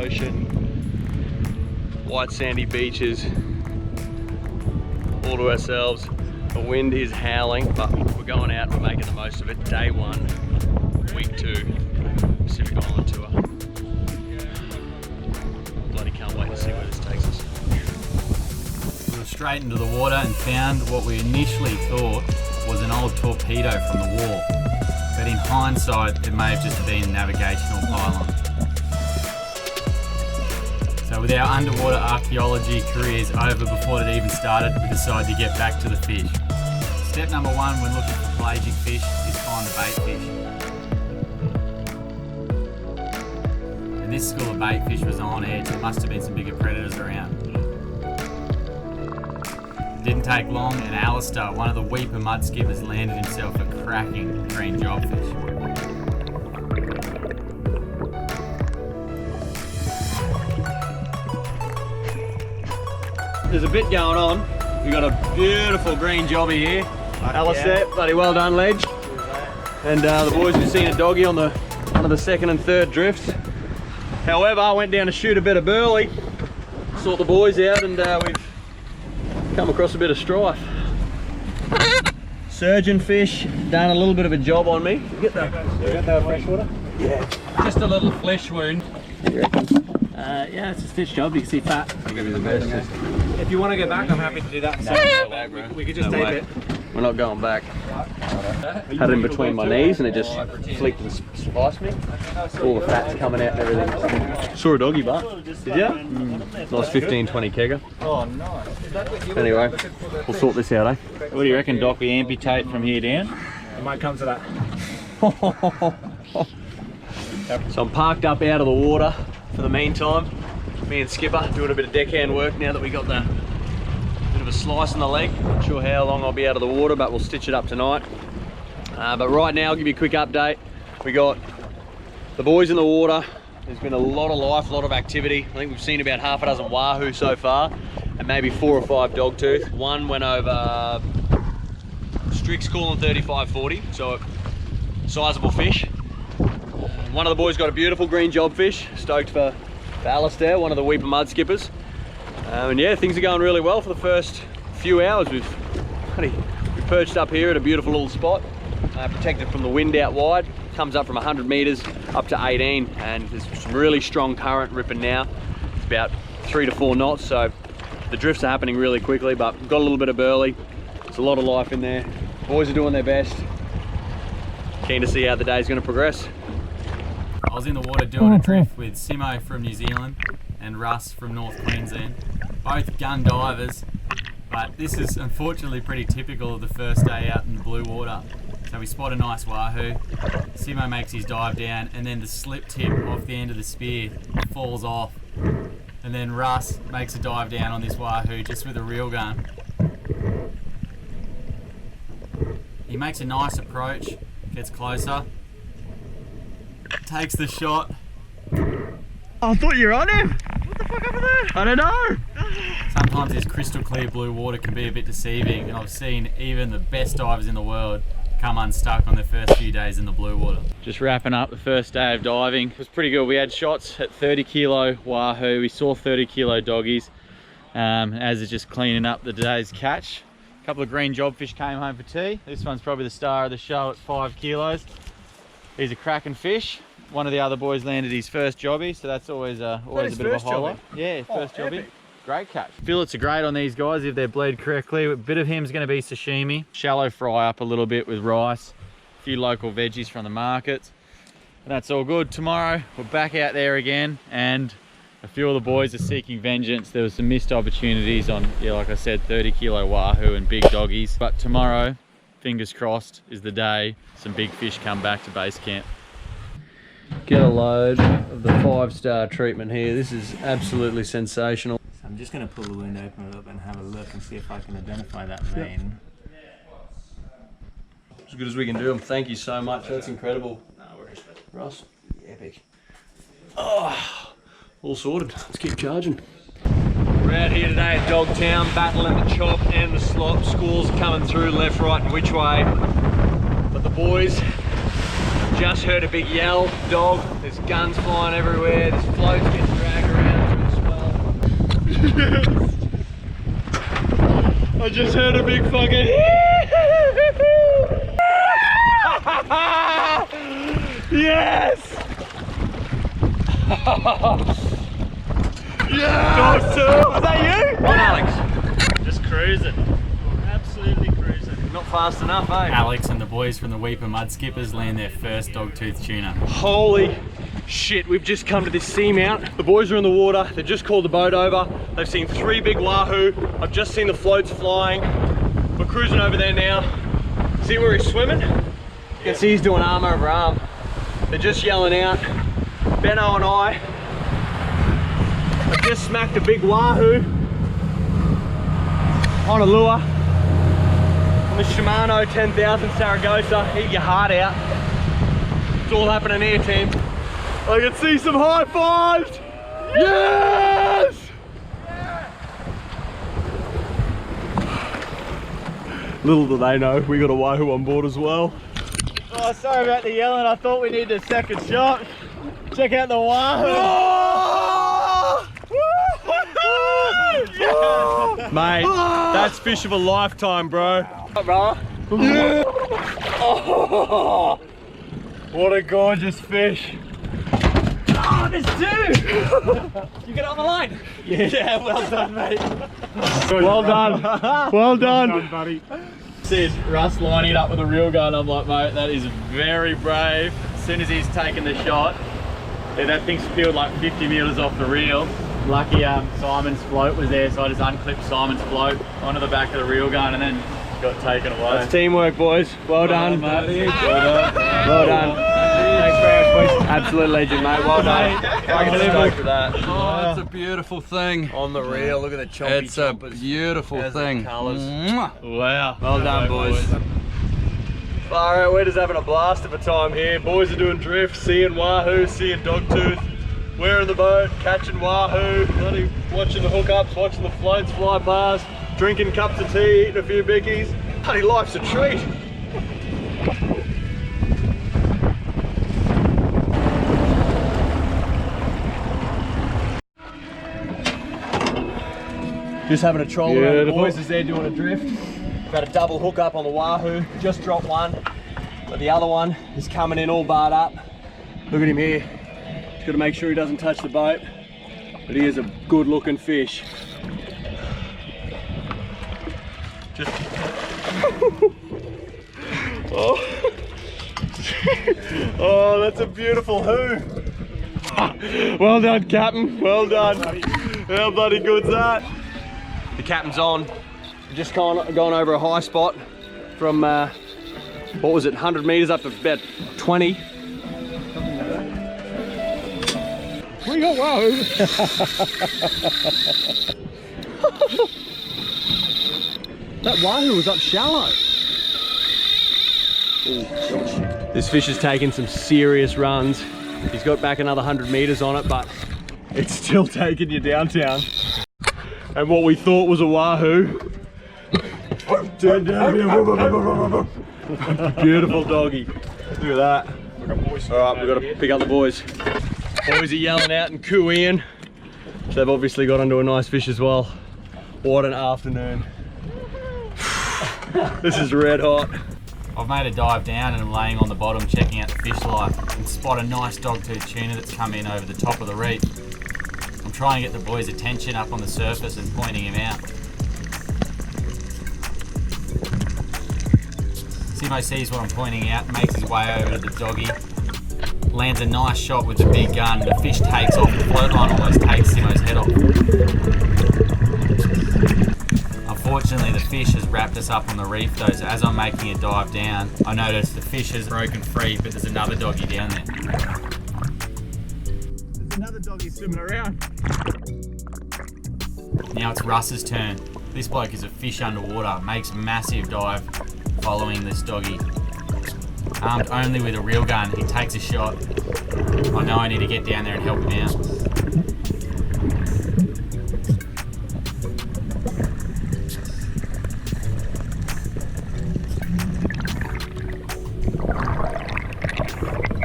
ocean, white sandy beaches, all to ourselves. The wind is howling, but we're going out, we're making the most of it. Day 1, week 2, Pacific Island tour. Bloody can't wait to see where this takes us. We were straight into the water and found what we initially thought was an old torpedo from the war. But in hindsight, it may have just been a navigational pylon. So with our underwater archaeology careers over before it even started, we decided to get back to the fish. Step number 1 when looking for pelagic fish is find the bait fish. And this school of bait fish was on edge. There must have been some bigger predators around. It didn't take long and Alistair, one of the Weeper mud skippers, landed himself a cracking green jobfish. There's a bit going on. We've got a beautiful green jobby here. Alistair, bloody well done, Ledge. And the boys have seen a doggy on one of the second and third drifts. However, I went down to shoot a bit of burley, sought the boys out, and we've come across a bit of strife. Surgeon fish done a little bit of a job on me. You get that freshwater? Yeah. Just a little flesh wound. Yeah, it's a stitch job. You can see fat. I'll give you the best. If you want to go back, I'm happy to do that. No, no way, bro. We could just No tape way. it. We're not going back. Had it in between my knees and it just flicked and spiced me. All the fat's coming out and everything. Saw a doggy butt. Did ya? Nice 15-20 kegger. Oh, nice. Anyway, we'll sort this out, eh? What do you reckon, Doc? We amputate from here down? It might come to that. So I'm parked up out of the water for the meantime. Me and Skipper doing a bit of deckhand work now that we got the bit of a slice in the leg. Not sure how long I'll be out of the water, but we'll stitch it up tonight. But right now, I'll give you a quick update. We got the boys in the water. There's been a lot of life, a lot of activity. I think we've seen about half a dozen wahoo so far, and maybe 4 or 5 dogtooth. One went over Strix calling 35-40, so a sizable fish. One of the boys got a beautiful green jobfish, stoked for Alistair, one of the Weeper mud skippers. And yeah, things are going really well for the first few hours. We've perched up here at a beautiful little spot, protected from the wind out wide. Comes up from 100 meters up to 18, and there's some really strong current ripping now. It's about 3 to 4 knots, so the drifts are happening really quickly, but we've got a little bit of burley. There's a lot of life in there. Boys are doing their best. Keen to see how the day's going to progress. I was in the water doing a drift with Simo from New Zealand and Russ from North Queensland, both gun divers, but this is unfortunately pretty typical of the first day out in the blue water. So we spot a nice wahoo, Simo makes his dive down, and then the slip tip off the end of the spear falls off, and then Russ makes a dive down on this wahoo just with a reel gun. He makes a nice approach, gets closer, takes the shot. I thought you were on him. What the fuck over there? I don't know. Sometimes this crystal clear blue water can be a bit deceiving, and I've seen even the best divers in the world come unstuck on their first few days in the blue water. Just wrapping up the first day of diving. It was pretty good. We had shots at 30 kilo wahoo. We saw 30 kilo doggies as it's just cleaning up the day's catch. A couple of green jobfish came home for tea. This one's probably the star of the show at 5 kilos. He's a cracking fish. One of the other boys landed his first jobby, so that's always a bit of a highlight. Yeah, first jobby. Great catch. Fillets are great on these guys if they're bled correctly. A bit of him's going to be sashimi. Shallow fry up a little bit with rice. A few local veggies from the markets. And that's all good. Tomorrow we're back out there again, and a few of the boys are seeking vengeance. There was some missed opportunities on, yeah, like I said, 30 kilo wahoo and big doggies. But tomorrow, fingers crossed, is the day some big fish come back to base camp. Get a load of the 5-star treatment here. This is absolutely sensational. So I'm just going to pull the window, open it up and have a look and see if I can identify that vein. As good as we can do them. Thank you so much. That's incredible. No worries. Ross, epic. Oh, all sorted. Let's keep charging. We're out here today at Dogtown, battling the chop and the slop. Squalls are coming through left, right and which way. But the boys just heard a big yell, dog. There's guns flying everywhere. There's floats getting dragged I just heard a big fucking yes! Yeah! Dogtooth! Was that you? What, Alex? Just cruising. Absolutely cruising. Not fast enough, eh? Alex and the boys from the Weeper Mud Skippers land their first dogtooth tuna. Holy shit, we've just come to this seamount. The boys are in the water, they just called the boat over. They've seen 3 big wahoo. I've just seen the floats flying. We're cruising over there now. See where he's swimming? You can see he's doing arm over arm. They're just yelling out. Benno and I have just smacked a big wahoo on a lure on the Shimano 10,000 Saragossa. Eat your heart out. It's all happening here, team. I can see some high fives. Yes! Little do they know, we got a wahoo on board as well. Oh, sorry about the yelling. I thought we needed a second shot. Check out the wahoo. Mate, that's fish of a lifetime, bro. Yeah. Oh, what a gorgeous fish. Oh, there's 2. You get on the line. Yeah, well done, mate. Well done. Well done. Well done, buddy. Said Russ lining it up with a reel gun. I'm like, mate, that is very brave. As soon as he's taken the shot, yeah, that thing's peeled like 50 metres off the reel. Lucky Simon's float was there, so I just unclipped Simon's float onto the back of the reel gun and then got taken away. That's teamwork, boys. Well done. Well done. Well done. Thanks very much, boys. Absolute legend, mate. Well done. I can stoked with that. Oh, it's a beautiful thing. On the reel, look at the chompy It's a beautiful thing. Colours. Mwah. Wow. Well done, boys. Far out, we're just having a blast of a time here. Boys are doing drift, seeing wahoo, seeing dogtooth. We're in the boat, catching wahoo, bloody watching the hookups, watching the floats fly past, drinking cups of tea, eating a few bickies. Bloody life's a treat. Just having a troll around the boys as they're doing a drift. We've had a double hook up on the wahoo, just dropped one, but the other one is coming in all barred up. Look at him here. Just got to make sure he doesn't touch the boat, but he is a good looking fish. Just oh. Oh, that's a beautiful hoo. Well done, Captain. Well done. How bloody good's that? The captain's on. Just gone over a high spot from what was it, 100 meters up to about 20. We got wahoo. That wahoo was up shallow. Oh gosh. This fish has taken some serious runs. He's got back another 100 meters on it, but it's still taking you downtown. And what we thought was a wahoo turned out to be a beautiful doggy. Look at that. Alright, we've got to pick up the boys. Boys are yelling out and cooing. They've obviously got onto a nice fish as well. What an afternoon. This is red hot. I've made a dive down and I'm laying on the bottom checking out the fish life and spot a nice dogtooth tuna that's come in over the top of the reef. I'm trying to get the boys' attention up on the surface and pointing him out. Simo sees what I'm pointing out, makes his way over to the doggy, lands a nice shot with the big gun. The fish takes off, the float line almost takes Simo's head off. Unfortunately, the fish has wrapped us up on the reef though, so as I'm making a dive down, I notice the fish has broken free, but there's another doggy down there. There's another doggy swimming around. Now it's Russ's turn. This bloke is a fish underwater, makes a massive dive following this doggy. Armed only with a reel gun, he takes a shot. I know I need to get down there and help him out.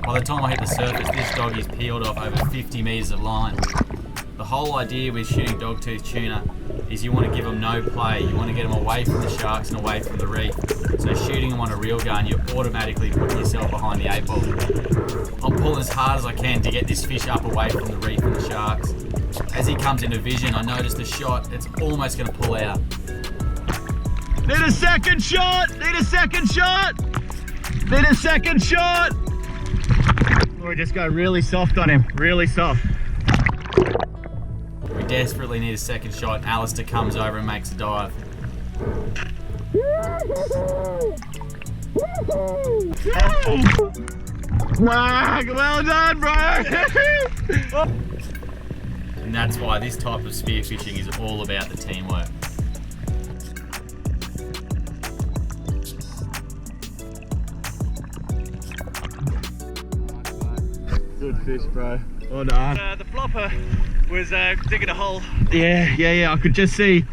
By the time I hit the surface, this doggy's peeled off over 50 metres of line. The whole idea with shooting dogtooth tuna is you want to give them no play. You want to get them away from the sharks and away from the reef. So shooting them on a reel gun, you're automatically putting yourself behind the 8 ball. I'm pulling as hard as I can to get this fish up away from the reef and the sharks. As he comes into vision, I notice the shot, it's almost going to pull out. Need a second shot! Need a second shot! Need a second shot! We just go really soft on him, really soft. We desperately need a second shot, and Alistair comes over and makes a dive. Well done, bro! And that's why this type of spearfishing is all about the teamwork. Good fish, bro. Well done. The flopper was digging a hole. Yeah. I could just see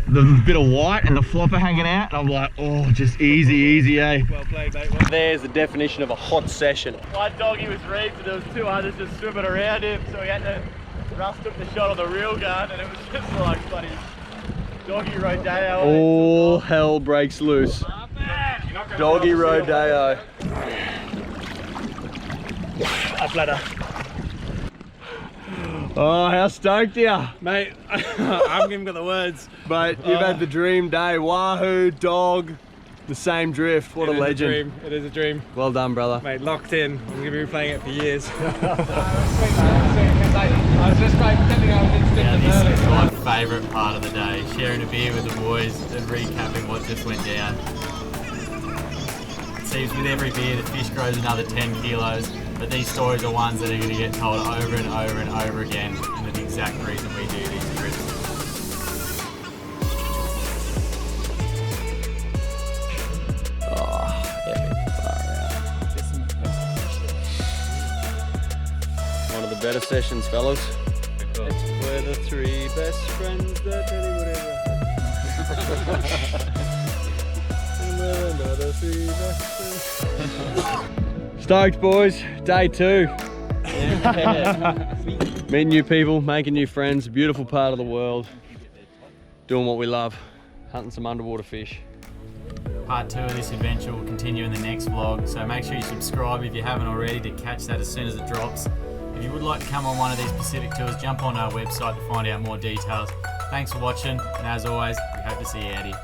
the bit of white and the flopper hanging out. And I'm like, oh, just easy, eh? Well played, mate. There's the definition of a hot session. One doggy was reefed and there was 2 others just swimming around him, so we had to. Russ took the shot on the reel gun and it was just like bloody doggy rodeo. All hell breaks loose. Doggy rodeo. Up ladder. Oh, how stoked are you? Mate, I haven't even got the words. Mate, you've had the dream day. Wahoo, dog, the same drift. What a legend. It is a dream. Well done, brother. Mate, locked in. I'm going to be playing it for years. Yeah, this is my favourite part of the day, sharing a beer with the boys and recapping what just went down. It seems with every beer the fish grows another 10 kilos, but these stories are ones that are going to get told over and over and over again, and the exact reason we do these trips. Oh, epic. Far out. One of the better sessions, fellas. We're the 3 best friends that anyone ever had. And we're another 3 best friends. Stoked, boys. Day 2. Meeting new people, making new friends. Beautiful part of the world. Doing what we love. Hunting some underwater fish. Part 2 of this adventure will continue in the next vlog, so make sure you subscribe if you haven't already to catch that as soon as it drops. If you would like to come on one of these Pacific tours, jump on our website to find out more details. Thanks for watching, and as always, we hope to see you out here.